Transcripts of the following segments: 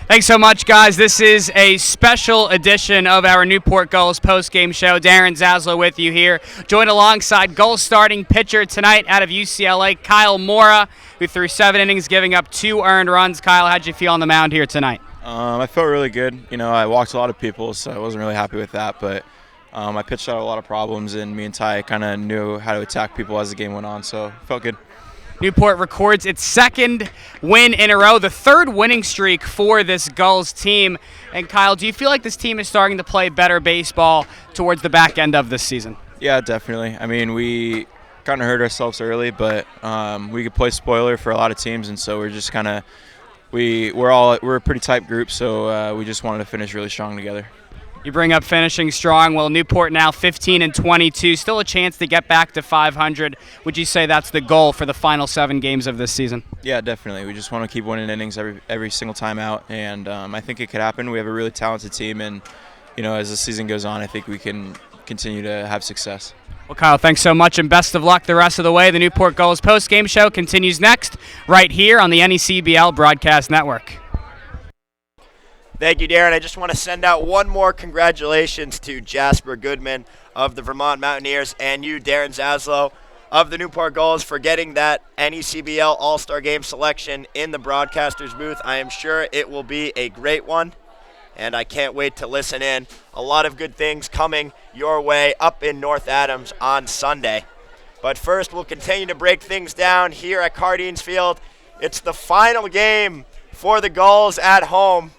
Thanks so much, guys. This is a special edition of our Newport Gulls post-game show. Darren Zaslow with you here, joined alongside Gulls starting pitcher tonight out of UCLA, Kyle Mora, who threw 7 innings, giving up 2 earned runs. Kyle, how'd you feel on the mound here tonight? I felt really good. I walked a lot of people, so I wasn't really happy with that. But I pitched out a lot of problems, and me and Ty kind of knew how to attack people as the game went on, so it felt good. Newport records its second win in a row, the third winning streak for this Gulls team. And Kyle, do you feel like this team is starting to play better baseball towards the back end of this season? Yeah, definitely. I mean, we kind of hurt ourselves early, but we could play spoiler for a lot of teams, and so we're just kind of we're a pretty tight group, so we just wanted to finish really strong together. You bring up finishing strong. Well, Newport now 15-22, still a chance to get back to 500. Would you say that's the goal for the final 7 games of this season? Yeah, definitely. We just want to keep winning innings every single time out, and I think it could happen. We have a really talented team, and as the season goes on, I think we can continue to have success. Well, Kyle, thanks so much, and best of luck the rest of the way. The Newport Gulls post-game show continues next, right here on the NECBL Broadcast Network. Thank you, Darren. I just want to send out one more congratulations to Jasper Goodman of the Vermont Mountaineers and you, Darren Zaslow, of the Newport Gulls for getting that NECBL All-Star Game selection in the broadcaster's booth. I am sure it will be a great one, and I can't wait to listen in. A lot of good things coming your way up in North Adams on Sunday. But first, we'll continue to break things down here at Cardines Field. It's the final game for the Gulls at home.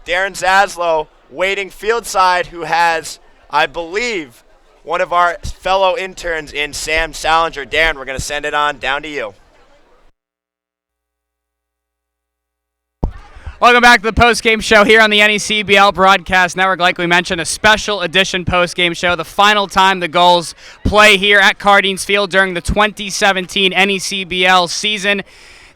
Darren Zaslow waiting field side, who has, I believe, one of our fellow interns in Sam Salinger. Darren, we're going to send it on down to you. Welcome back to the post-game show here on the NECBL Broadcast Network. Like we mentioned, a special edition post-game show, the final time the Gulls play here at Cardines Field during the 2017 NECBL season.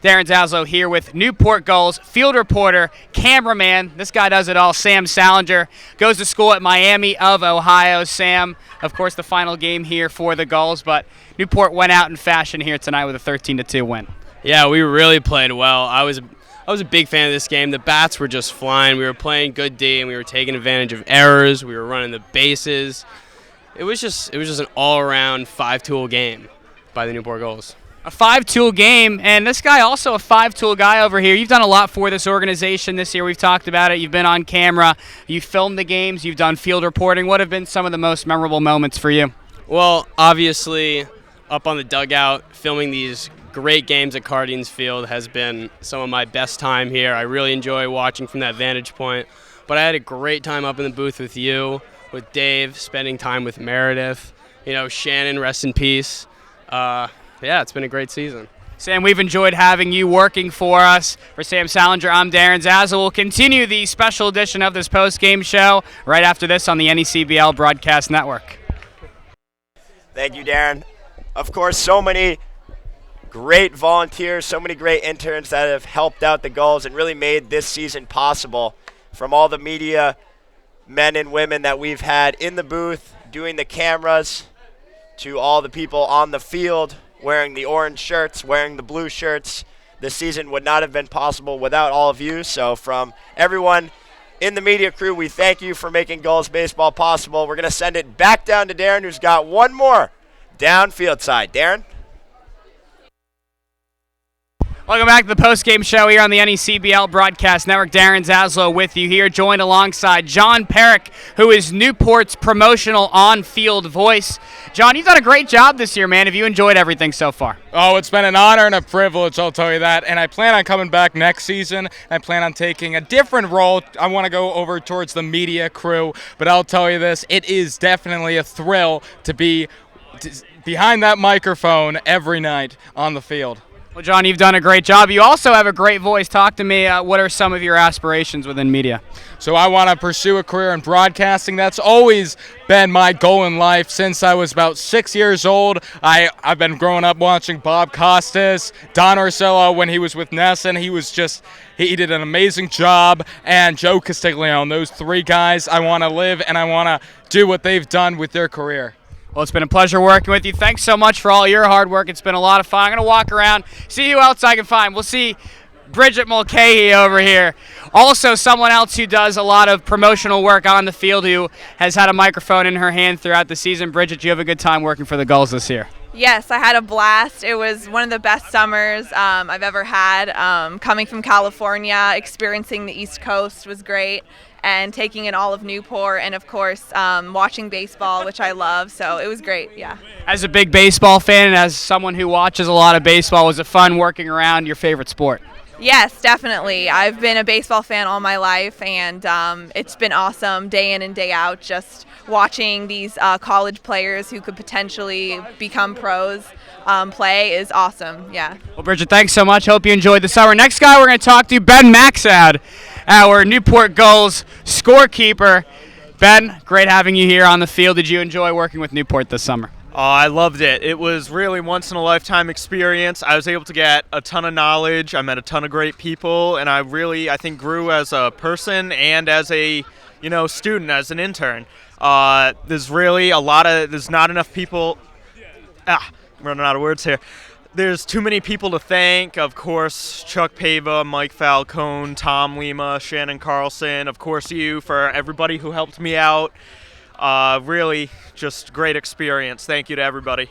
Darren Zaslow here with Newport Gulls field reporter, cameraman. This guy does it all. Sam Salinger goes to school at Miami of Ohio. Sam, of course, the final game here for the Gulls, but Newport went out in fashion here tonight with a 13-2 win. Yeah, we really played well. I was a big fan of this game. The bats were just flying. We were playing good D, and we were taking advantage of errors. We were running the bases. It was just an all-around 5-tool game by the Newport Gulls. A 5-tool game, and this guy also a 5-tool guy over here. You've done a lot for this organization this year. We've talked about it. You've been on camera. You've filmed the games. You've done field reporting. What have been some of the most memorable moments for you? Well, obviously, up on the dugout, filming these great games at Cardines Field has been some of my best time here. I really enjoy watching from that vantage point. But I had a great time up in the booth with you, with Dave, spending time with Meredith. Shannon, rest in peace. Yeah, it's been a great season. Sam, we've enjoyed having you working for us. For Sam Salinger, I'm Darren Zaslow. We'll continue the special edition of this post-game show right after this on the NECBL Broadcast Network. Thank you, Darren. Of course, so many great volunteers, so many great interns that have helped out the Gulls and really made this season possible. From all the media men and women that we've had in the booth, doing the cameras, to all the people on the field, wearing the orange shirts, wearing the blue shirts. This season would not have been possible without all of you. So from everyone in the media crew, we thank you for making Gulls baseball possible. We're going to send it back down to Darren, who's got one more downfield side. Darren? Welcome back to the post-game show here on the NECBL Broadcast Network. Darren Zaslow with you here, joined alongside John Perrick, who is Newport's promotional on-field voice. John, you've done a great job this year, man. Have you enjoyed everything so far? Oh, it's been an honor and a privilege, I'll tell you that. And I plan on coming back next season. I plan on taking a different role. I want to go over towards the media crew. But I'll tell you this, it is definitely a thrill to be behind that microphone every night on the field. Well, John, you've done a great job. You also have a great voice. Talk to me. What are some of your aspirations within media? So I want to pursue a career in broadcasting. That's always been my goal in life since I was about 6 years old. I've been growing up watching Bob Costas, Don Orsillo when he was with Nesson. He did an amazing job. And Joe Castiglione, those 3 guys, I want to live and I want to do what they've done with their career. Well, it's been a pleasure working with you. Thanks so much for all your hard work. It's been a lot of fun. I'm going to walk around, see who else I can find. We'll see Bridget Mulcahy over here. Also someone else who does a lot of promotional work on the field, who has had a microphone in her hand throughout the season. Bridget, you have a good time working for the Gulls this year? Yes, I had a blast. It was one of the best summers I've ever had. Coming from California, experiencing the East Coast was great, and taking in all of Newport, and of course watching baseball, which I love. So it was great, yeah. As a big baseball fan and as someone who watches a lot of baseball, was it fun working around your favorite sport? Yes, definitely. I've been a baseball fan all my life, and it's been awesome day in and day out just watching these college players who could potentially become pros play is awesome, yeah. Well, Bridget, thanks so much. Hope you enjoyed the summer. Next guy we're going to talk to, Ben Maxad, our Newport Gulls scorekeeper. Ben, great having you here on the field. Did you enjoy working with Newport this summer? Oh, I loved it. It was really once-in-a-lifetime experience. I was able to get a ton of knowledge. I met a ton of great people, and I think, grew as a person and as a, student, as an intern. There's not enough people. I'm running out of words here. There's too many people to thank. Of course, Chuck Pava, Mike Falcone, Tom Lima, Shannon Carlson, of course you, for everybody who helped me out. Really just great experience. Thank you to everybody.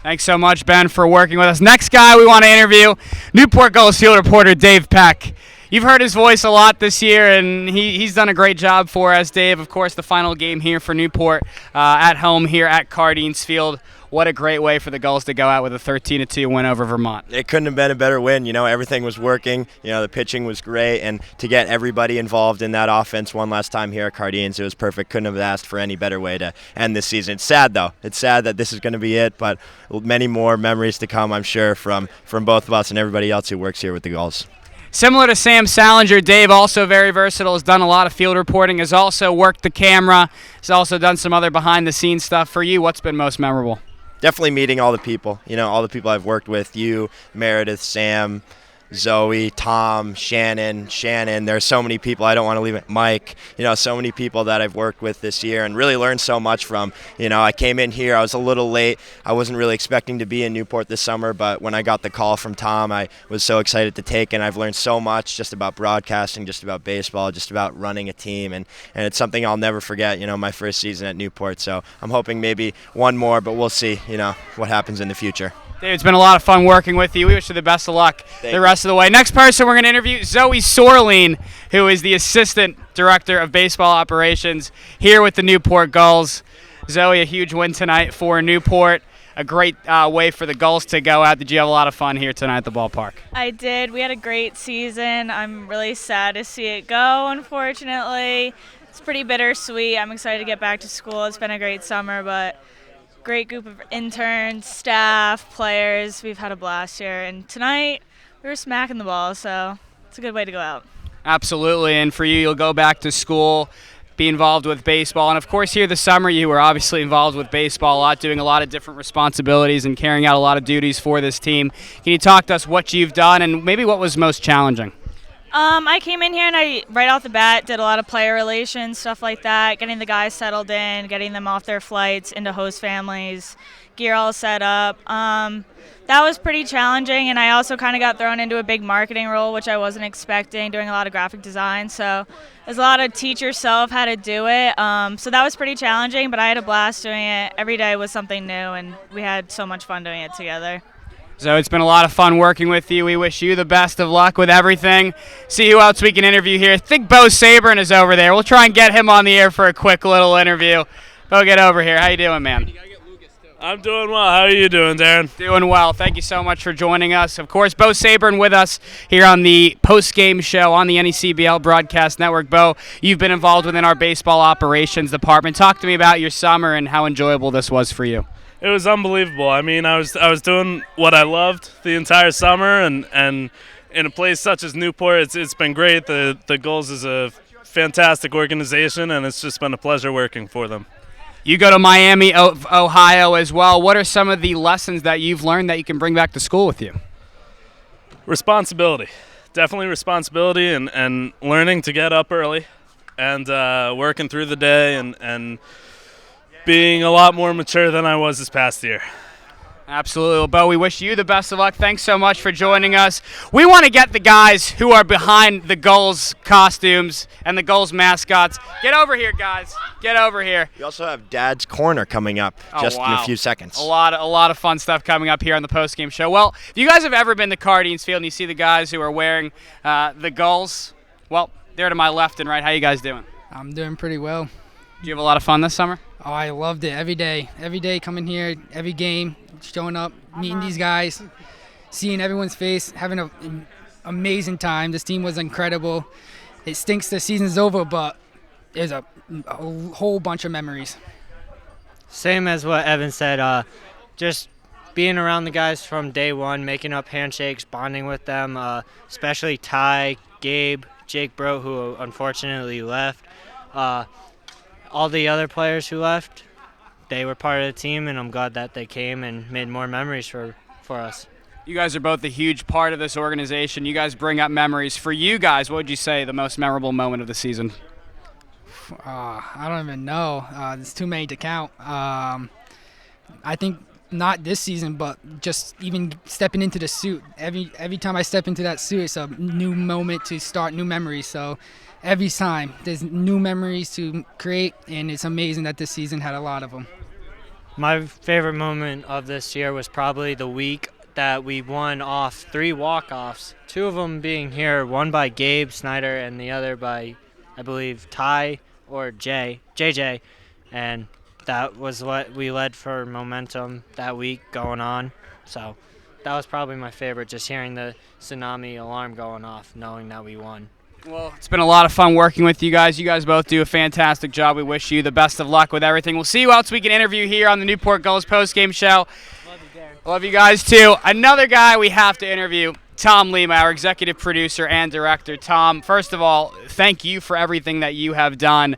Thanks so much, Ben, for working with us. Next guy we want to interview, Newport Gulls field reporter Dave Peck. You've heard his voice a lot this year, and he's done a great job for us. Dave, of course, the final game here for Newport at home here at Cardines Field. What a great way for the Gulls to go out with a 13-2 win over Vermont. It couldn't have been a better win. Everything was working. The pitching was great, and to get everybody involved in that offense one last time here at Cardines, it was perfect. Couldn't have asked for any better way to end this season. It's sad, though. It's sad that this is going to be it, but many more memories to come, I'm sure, from both of us and everybody else who works here with the Gulls. Similar to Sam Salinger, Dave, also very versatile, has done a lot of field reporting, has also worked the camera, has also done some other behind-the-scenes stuff. For you, what's been most memorable? Definitely meeting all the people, all the people I've worked with, you, Meredith, Sam, Zoe, Tom, Shannon. There's so many people. I don't want to leave it. Mike, so many people that I've worked with this year and really learned so much from. I came in here, I was a little late. I wasn't really expecting to be in Newport this summer, but when I got the call from Tom, I was so excited to take it. And I've learned so much just about broadcasting, just about baseball, just about running a team. And it's something I'll never forget, my first season at Newport. So I'm hoping maybe one more, but we'll see, what happens in the future. Dave, it's been a lot of fun working with you. We wish you the best of luck the rest of the way. Next person we're going to interview, Zoe Sorleen, who is the Assistant Director of Baseball Operations here with the Newport Gulls. Zoe, a huge win tonight for Newport. A great way for the Gulls to go out. Did you have a lot of fun here tonight at the ballpark? I did. We had a great season. I'm really sad to see it go, unfortunately. It's pretty bittersweet. I'm excited to get back to school. It's been a great summer, but great group of interns, staff, players. We've had a blast here. And tonight, we were smacking the ball, so it's a good way to go out. Absolutely. And for you, you'll go back to school, be involved with baseball. And, of course, here this summer, you were obviously involved with baseball a lot, doing a lot of different responsibilities and carrying out a lot of duties for this team. Can you talk to us what you've done and maybe what was most challenging? I came in here and I, right off the bat, did a lot of player relations, stuff like that, getting the guys settled in, getting them off their flights into host families, gear all set up. That was pretty challenging, and I also kind of got thrown into a big marketing role, which I wasn't expecting, doing a lot of graphic design. So there's a lot of teach yourself how to do it. So that was pretty challenging, but I had a blast doing it. Every day was something new, and we had so much fun doing it together. So it's been a lot of fun working with you. We wish you the best of luck with everything. See who else we can interview here. I think Bo Sabrin is over there. We'll try and get him on the air for a quick little interview. Bo, get over here. How you doing, man? I'm doing well. How are you doing, Darren? Doing well. Thank you so much for joining us. Of course, Bo Sabrin with us here on the post-game show on the NECBL Broadcast Network. Bo, you've been involved within our baseball operations department. Talk to me about your summer and how enjoyable this was for you. It was unbelievable. I mean, I was doing what I loved the entire summer, and in a place such as Newport, it's been great. The Gulls is a fantastic organization, and it's just been a pleasure working for them. You go to Miami, Ohio as well. What are some of the lessons that you've learned that you can bring back to school with you? Responsibility. Definitely responsibility, and learning to get up early and working through the day and being a lot more mature than I was this past year. Absolutely. Well, Bo, we wish you the best of luck. Thanks so much for joining us. We want to get the guys who are behind the Gulls costumes and the Gulls mascots. Get over here, guys. Get over here. We also have Dad's Corner coming up just in a few seconds. A lot of fun stuff coming up here on the postgame show. Well, if you guys have ever been to Cardines Field and you see the guys who are wearing the Gulls, well, they're to my left and right. How you guys doing? I'm doing pretty well. Did you have a lot of fun this summer? Oh, I loved it every day. Every day coming here, every game, showing up, meeting these guys, seeing everyone's face, having an amazing time. This team was incredible. It stinks the season's over, but there's a whole bunch of memories. Same as what Evan said. Just being around the guys from day one, making up handshakes, bonding with them, especially Ty, Gabe, Jake Brote, who unfortunately left. All the other players who left, they were part of the team, and I'm glad that they came and made more memories for us. You guys are both a huge part of this organization. You guys bring up memories. For you guys, what would you say the most memorable moment of the season? I don't even know. There's too many to count. I think not this season, but just even stepping into the suit. Every time I step into that suit, it's a new moment to start new memories. So every time there's new memories to create, and it's amazing that this season had a lot of them. My favorite moment of this year was probably the week that we won off 3 walk-offs, 2 of them being here, one by Gabe Snyder and the other by, I believe, Ty or JJ, and that was what we led for momentum that week going on. So that was probably my favorite, just hearing the tsunami alarm going off, knowing that we won. Well, it's been a lot of fun working with you guys. You guys both do a fantastic job. We wish you the best of luck with everything. We'll see who else we can interview here on the Newport Gulls postgame show. Love you, Darren. Love you guys, too. Another guy we have to interview, Tom Lima, our executive producer and director. Tom, first of all, thank you for everything that you have done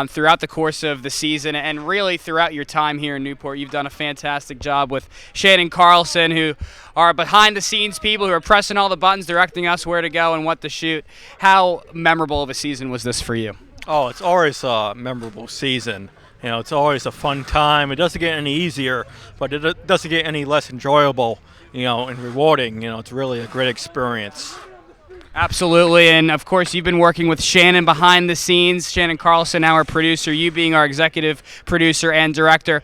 throughout the course of the season and really throughout your time here in Newport. You've done a fantastic job with Shannon Carlson, who are behind-the-scenes people who are pressing all the buttons, directing us where to go and what to shoot. How memorable of a season was this for you? Oh, it's always a memorable season. You know, it's always a fun time. It doesn't get any easier, but it doesn't get any less enjoyable, you know, and rewarding. You know, it's really a great experience. Absolutely, and of course you've been working with Shannon behind the scenes, Shannon Carlson, our producer, you being our executive producer and director.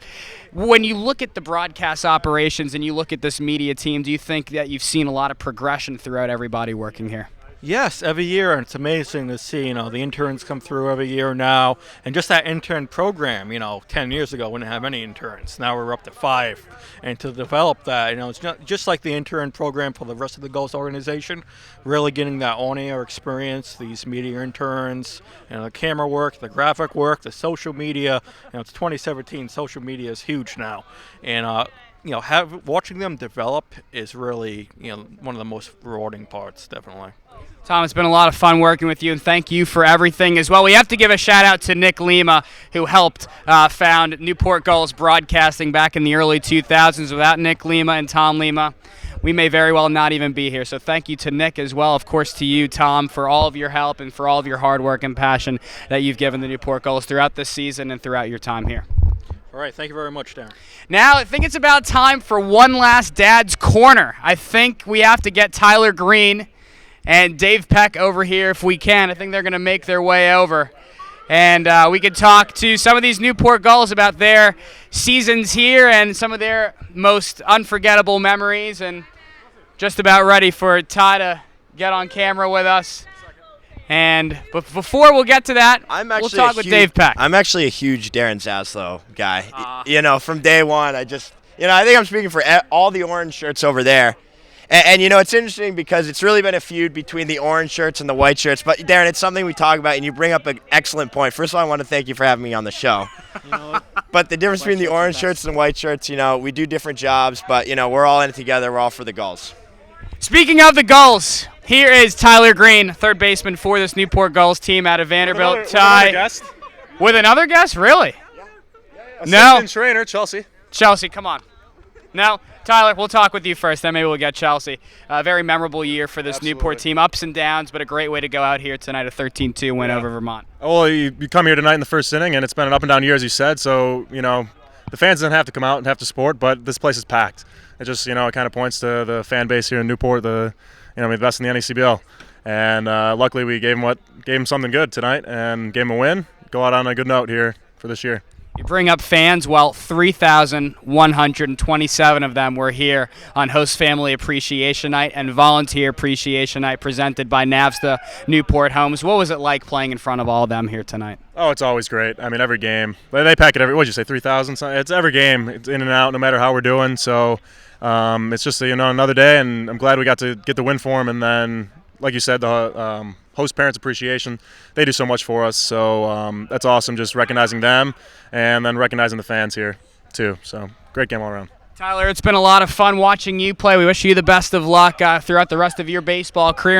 When you look at the broadcast operations and you look at this media team, do you think that you've seen a lot of progression throughout everybody working here? Yes, every year, and it's amazing to see, you know, the interns come through every year now, and just that intern program, you know, 10 years ago we didn't have any interns. Now we're up to 5, and to develop that, you know, it's not just like the intern program for the rest of the Gulls organization, really getting that on-air experience, these media interns, you know, the camera work, the graphic work, the social media. You know, it's 2017, social media is huge now, and you know, watching them develop is really, you know, one of the most rewarding parts, definitely. Tom, it's been a lot of fun working with you, and thank you for everything as well. We have to give a shout-out to Nick Lima, who helped found Newport Gulls Broadcasting back in the early 2000s. Without Nick Lima and Tom Lima, we may very well not even be here. So thank you to Nick as well, of course, to you, Tom, for all of your help and for all of your hard work and passion that you've given the Newport Gulls throughout this season and throughout your time here. All right, thank you very much, Darren. Now, I think it's about time for one last Dad's Corner. I think we have to get Tyler Green and Dave Peck over here if we can. I think they're going to make their way over. And we could talk to some of these Newport Gulls about their seasons here and some of their most unforgettable memories. And just about ready for Ty to get on camera with us. But before we'll get to that, we'll talk with Dave Peck. I'm actually a huge Darren Zaslow guy. You know, from day one, I think I'm speaking for all the orange shirts over there. And, you know, it's interesting because it's really been a feud between the orange shirts and the white shirts. But, Darren, it's something we talk about, and you bring up an excellent point. First of all, I want to thank you for having me on the show. You know, but the difference between the orange shirts and white shirts, you know, we do different jobs, but, you know, we're all in it together. We're all for the Gulls. Speaking of the Gulls, here is Tyler Green, third baseman for this Newport Gulls team out of Vanderbilt. With another guest? Really? Yeah. No. Assistant trainer, Chelsea. Chelsea, come on. No, Tyler, we'll talk with you first, then maybe we'll get Chelsea. A very memorable year for this Newport team. Ups and downs, but a great way to go out here tonight, a 13-2 win over Vermont. Well, you come here tonight in the first inning, and it's been an up and down year, as you said. So, you know, the fans didn't have to come out and have to support, but this place is packed. It just, it kind of points to the fan base here in Newport, the best in the NECBL. And luckily we gave them something good tonight and gave them a win. Go out on a good note here for this year. You bring up fans. Well, 3,127 of them were here on Host Family Appreciation Night and Volunteer Appreciation Night presented by NAVSTA Newport Homes. What was it like playing in front of all of them here tonight? Oh, it's always great. I mean, every game. They pack it what'd you say, 3,000? It's every game. It's in and out no matter how we're doing. So it's just, another day, and I'm glad we got to get the win for them. And then, like you said, the Host Parents Appreciation, they do so much for us. So that's awesome, just recognizing them and then recognizing the fans here too. So great game all around. Tyler, it's been a lot of fun watching you play. We wish you the best of luck throughout the rest of your baseball career.